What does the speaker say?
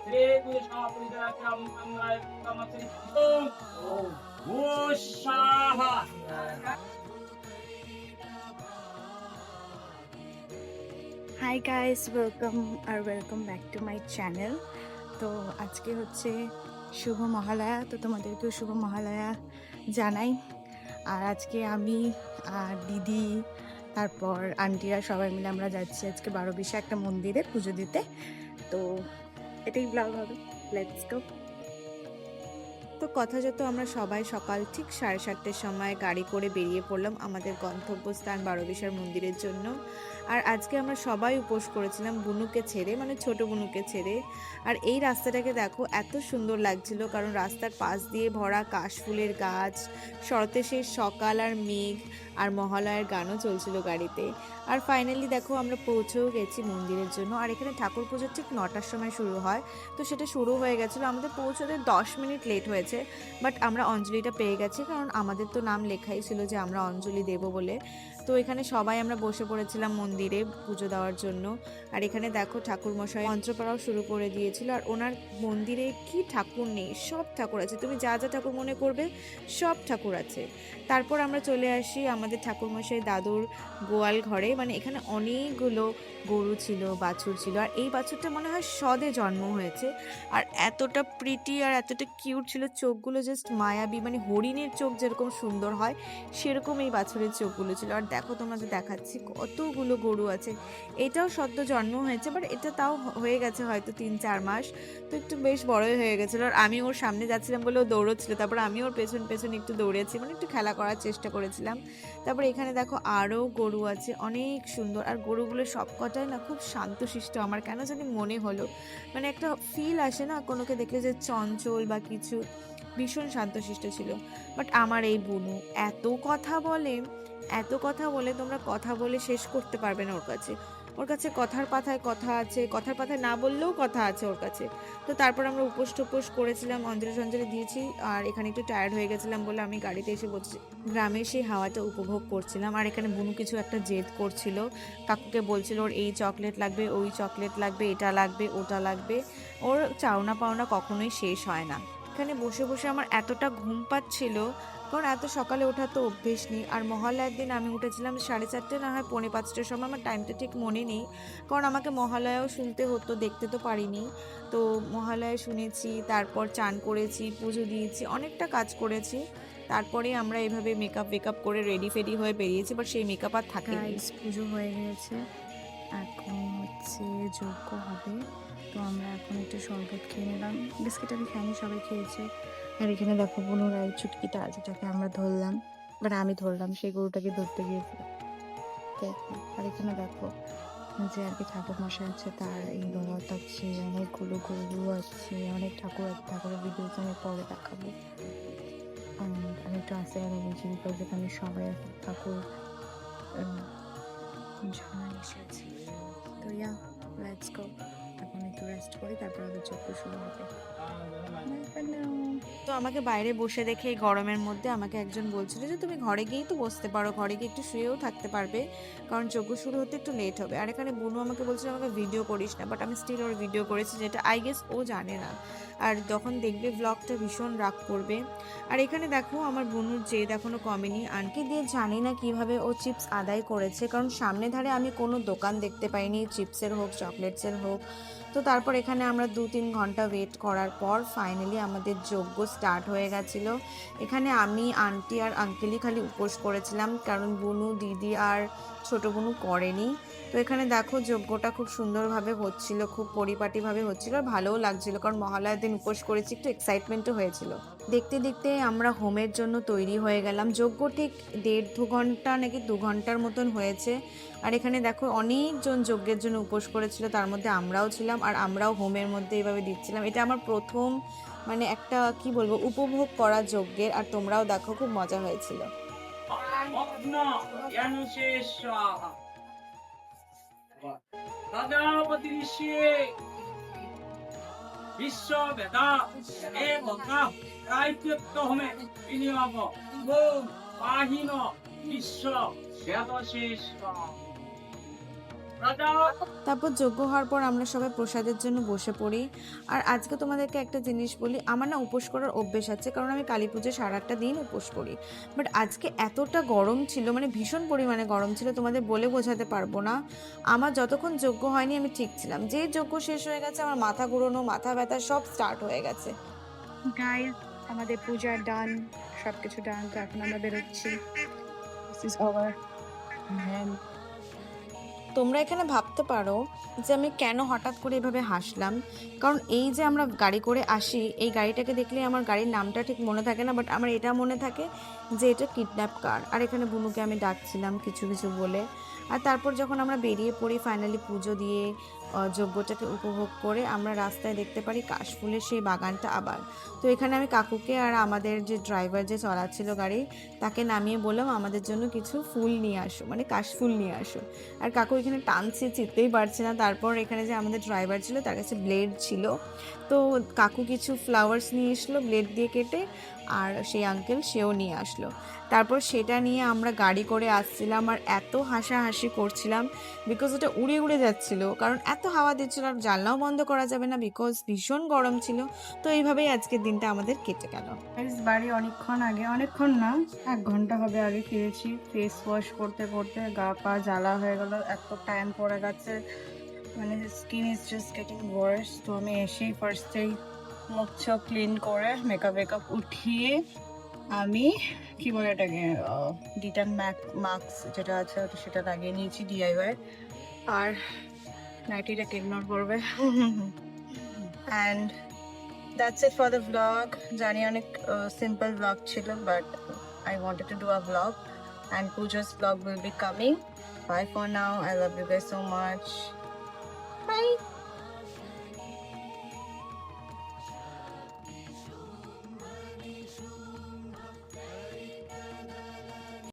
Hi guys, welcome back to my channel. তো আজকে হচ্ছে শুভ মহালয়া, তো তোমাদেরকেও শুভ মহালয়া জানাই। আর আজকে আমি আর দিদি, তারপর আন্টিরা সবাই মিলে আমরা যাচ্ছি আজকে 12-20 একটা মন্দিরে পুজো দিতে। তো এটাই ব্লগ হবে, লেটস গো। তো কথা যত আমরা সবাই সকাল ঠিক 7:30টার সময় গাড়ি করে বেরিয়ে পড়লাম আমাদের গন্তব্যস্থান 12-20 মন্দিরের জন্য। আর আজকে আমরা সবাই উপোস করেছিলাম বুনুকে ছেড়ে, মানে ছোট বুনুকে ছেড়ে। আর এই রাস্তাটাকে দেখো, এত সুন্দর লাগছিল, কারণ রাস্তার পাশ দিয়ে ভরা কাশফুলের গাছ, শরতের সেই সকাল আর মেঘ, আর মহালয়ার গানও চলছিল গাড়িতে। আর ফাইনালি দেখো আমরা পৌঁছেও গেছি মন্দিরের জন্য। আর এখানে ঠাকুর পুজো ঠিক 9টার সময় শুরু হয়, তো সেটা শুরু হয়ে গেছিলো। আমাদের পৌঁছতে 10 মিনিট লেট হয়েছে, বাট আমরা অঞ্জলিটা পেয়ে গেছি, কারণ আমাদের তো নাম লেখাই ছিল যে আমরা অঞ্জলি দেব বলে। তো এখানে সবাই আমরা বসে পড়েছিলাম মন্দিরে পুজো দেওয়ার জন্য। আর এখানে দেখো ঠাকুরমশাই মন্ত্র পড়াও শুরু করে দিয়েছিল। আর ওনার মন্দিরে কি ঠাকুর নেই, সব ঠাকুর আছে, তুমি যা যা ঠাকুর মনে করবে সব ঠাকুর আছে। তারপর আমরা চলে আসি আমাদের ঠাকুরমশাই দাদুর গোয়াল ঘরে। মানে এখানে অনেকগুলো গরু ছিল, বাছুর ছিল। আর এই বাছুরটা মনে হয় সদে জন্ম হয়েছে। আর এতটা প্রিটি আর এতটা কিউট ছিল, চোখগুলো জাস্ট মায়াবী, মানে হরিণের চোখ যেরকম সুন্দর হয় সেরকম এই বাছুরের চোখগুলো ছিল। আর দেখো তোমাদের দেখাচ্ছি কতগুলো গরু আছে। এটাও সদ্য জন্ম হয়েছে, বাট এটা তাও হয়ে গেছে হয়তো 3-4 মাস, তো একটু বেশ বড়ই হয়ে গেছিলো। আর আমি ওর সামনে যাচ্ছিলাম বলে ও দৌড়চ্ছিল, তারপর আমি ওর পেছন পেছন একটু দৌড়েছি, মানে একটু খেলা করার চেষ্টা করেছিলাম। তারপর এখানে দেখো আরও গরু আছে, অনেক সুন্দর। আর গরুগুলো সবকটাই না খুব শান্তশিষ্ট, আমার কেন জানি মনে হলো, মানে একটা ফিল আসে না কোনোকে দেখলে যে চঞ্চল বা কিছু, ভীষণ শান্তশিষ্ট ছিল। বাট আমার এই বুনু এত কথা বলে তোমরা কথা বলে শেষ করতে পারবে না ওর কাছে কথার পাথায় কথা আছে, কথার পাথায় না বললেও কথা আছে ওর কাছে। তো তারপর আমরা উপোস টুপোস করেছিলাম, অঞ্জলি দিয়েছি। আর এখানে একটু টায়ার্ড হয়ে গেছিলাম বলে আমি গাড়িতে এসে বসছি, গ্রামের সেই হাওয়াটা উপভোগ করছিলাম। আর এখানে বুনু কিছু একটা জেদ করছিল, কাকুকে বলছিল ওর এই চকলেট লাগবে, ওই চকলেট লাগবে, এটা লাগবে, ওটা লাগবে। ওর চাওনা পাওনা কখনোই শেষ হয় না। এখানে বসে বসে আমার এতটা ঘুম পাচ্ছিল, কারণ এত সকালে ওঠা তো অভ্যেস নেই। আর মহালয়ার দিন আমি উঠেছিলাম 4:30, না হয় 4:45টার সময়, আমার টাইমটা ঠিক মনে নেই, কারণ আমাকে মহালয়াও শুনতে হতো, দেখতে তো পারিনি। তো মহালয়া শুনেছি, তারপর চান করেছি, পুজো দিয়েছি, অনেকটা কাজ করেছি। তারপরে আমরা এভাবে মেকআপ করে রেডি ফেডি হয়ে বেরিয়েছি, বাট সেই মেকআপ আর থাকে। পুজো হয়ে গেছে, এখন হচ্ছে যজ্ঞ হবে। তো আমরা এখন একটু শরবত খেয়ে নিলাম, বিস্কিট আমি খাইনি, সবাই খেয়েছে। আর এখানে দেখো পুনরায় চুটকিটা, যেটাকে আমরা ধরলাম, বাট আমি ধরলাম, সেই গরুটাকে ধরতে গিয়েছি। আর এখানে দেখো যে আর কি ঠাকুর মশাই আছে, তার এই রথ আছে, অনেকগুলো গরু আছে, অনেক ঠাকুরের ভিডিও আমি পরে দেখাবো। আমি একটু আস্তে কথা বলছি, বিকজ এখানে সবাই ঠাকুর জানা এসেছে। তো লেটস গো, এখন একটু রেস্ট করি, তারপর আবার যজ্ঞ শুরু হবে। তো আমাকে বাইরে বসে দেখে এই গরমের মধ্যে আমাকে একজন বলছিল যে তুমি ঘরে গিয়েই তো বসতে পারো, ঘরে গিয়ে একটু শুয়েও থাকতে পারবে, কারণ যজ্ঞ শুরু হতে একটু লেট হবে। আর এখানে বুনু আমাকে বলছিল আমাকে ভিডিও করিস না, বাট আমি স্টিল ওর ভিডিও করেছি, যেটা আই গেস ও জানে না। আর যখন দেখবে ব্লগটা ভীষণ রাগ করবে। আর এখানে দেখো আমার বুনুর জেদ এখনো কমেনি, আনকে দিয়ে জানি না কিভাবে ও চিপস আদায় করেছে, কারণ সামনে ধারে আমি কোনো দোকান দেখতে পাইনি, চিপসের হোক চকলেটসের হোক। তো তারপর এখানে আমরা 2-3 ঘন্টা ওয়েট করার পর ফাইনালি আমাদের যজ্ঞ স্টার্ট হয়ে গেছিলো। এখানে আমি, আন্টি আর আঙ্কেলই খালি উপোস করেছিলাম, কারণ বুনু, দিদি আর ছোট বুনু করেনি। তো এখানে দেখো যজ্ঞটা খুব সুন্দরভাবে হচ্ছিল, খুব পরিপাটিভাবে হচ্ছিল, আর ভালোও লাগছিল, কারণ মহালয়ার দিন উপোস করেছি, একটু এক্সাইটমেন্টও হয়েছিল। দেখতে দেখতে আমরা হোমের জন্য তৈরি হয়ে গেলাম। যজ্ঞ ঠিক 1.5-2 ঘন্টা নাকি 2 ঘন্টার মতন হয়েছে। আর এখানে দেখো অনেকজন যজ্ঞের জন্য উপোস করেছিল, তার মধ্যে আমরাও ছিলাম। আর আমরাও হোমের মধ্যে এইভাবে দিচ্ছিলাম। এটা আমার প্রথম, মানে একটা কি বলবো, উপভোগ করা যজ্ঞের। আর তোমরাও দেখো, খুব মজা হয়েছিল। বিশ্ববেদা একতা রাইত্যত্ব হোমে বিনিয়োগ পাহিন বিশ্ব বেদশেষ রাজা তারপর যজ্ঞ হওয়ার পর আমরা সবাই প্রসাদের জন্য বসে পড়ি। আর আজকে তোমাদেরকে একটা জিনিস বলি, আমার না উপোস করার অভ্যেস আছে, কারণ আমি কালী পুজো সারাটা দিন উপোস করি। বাট আজকে এতটা গরম ছিল, মানে ভীষণ পরিমাণে গরম ছিল, তোমাদের বলে বোঝাতে পারবো না। আমার যতক্ষণ যজ্ঞ হয়নি আমি ঠিক ছিলাম, যে যজ্ঞ শেষ হয়ে গেছে আমার মাথা ঘুরোনো, মাথা ব্যথা সব স্টার্ট হয়ে গেছে। গাইস, আমাদের পূজা ডান, সব কিছু ডান, তো এখন আমরা বেরোচ্ছি। This is over. তোমরা এখানে ভাবতে পারো যে আমি কেন হঠাৎ করে এভাবে হাসলাম, কারণ এই যে আমরা গাড়ি করে আসি, এই গাড়িটাকে দেখলে আমার গাড়ির নামটা ঠিক মনে থাকে না, বাট আমার এটা মনে থাকে যে এটা কিডন্যাপ কার। আর এখানে বুনুকে আমি ডাকছিলাম কিছু কিছু বলে। আর তারপর যখন আমরা বেরিয়ে পড়ি ফাইনালি পুজো দিয়ে যজ্ঞটাকে উপভোগ করে, আমরা রাস্তায় দেখতে পারি কাশফুলের সেই বাগানটা আবার। তো এখানে আমি কাকুকে আর আমাদের যে ড্রাইভার যে চলাচ্ছিল গাড়ি, তাকে নামিয়ে বললাম আমাদের জন্য কিছু ফুল নিয়ে আসো, মানে কাশফুল নিয়ে আসো। আর কাকু এখানে টানছে, চিনতেই পারছে না। তারপর এখানে যে আমাদের ড্রাইভার ছিল তার কাছে ব্লেড ছিল, তো কাকু কিছু ফ্লাওয়ার্স নিয়ে এসলো ব্লেড দিয়ে কেটে, আর সেই আঙ্কেল সেও নিয়ে আসলো। তারপর সেটা নিয়ে আমরা গাড়ি করে আসছিলাম, আর এত হাসাহাসি করছিলাম বিকজ ওটা উড়ে উড়ে যাচ্ছিল, কারণ এত হাওয়া দিচ্ছিল, আর জানলাও বন্ধ করা যাবে না বিকজ ভীষণ গরম ছিল। তো এইভাবেই আজকের দিনটা আমাদের কেটে গেল। বাড়ি অনেকক্ষণ আগে, অনেকক্ষণ না, 1 ঘন্টা হবে আগে ফিরেছি। ফেস ওয়াশ করতে করতে গা পা জ্বালা হয়ে গেল, এত টাইম পড়ে গেছে, মানে স্কিন ইজ জাস্ট গেটিং ওয়ার্স। তো আমি এসেই ফার্স্টেই মুখ চোখ ক্লিন করে মেকআপ উঠিয়ে আমি কি বলে এটাকে ডিটান মাস্ক যেটা আছে ওটা সেটা লাগিয়ে নিয়েছি ডিআইওয়াই। আর নাইটিটাকে ইগনোর করবে। And that's it for the blog. জানি অনেক সিম্পল ব্লগ ছিল, but I wanted to do a vlog, and Pooja's vlog will be coming. Bye for now. I love you guys so much. Bye.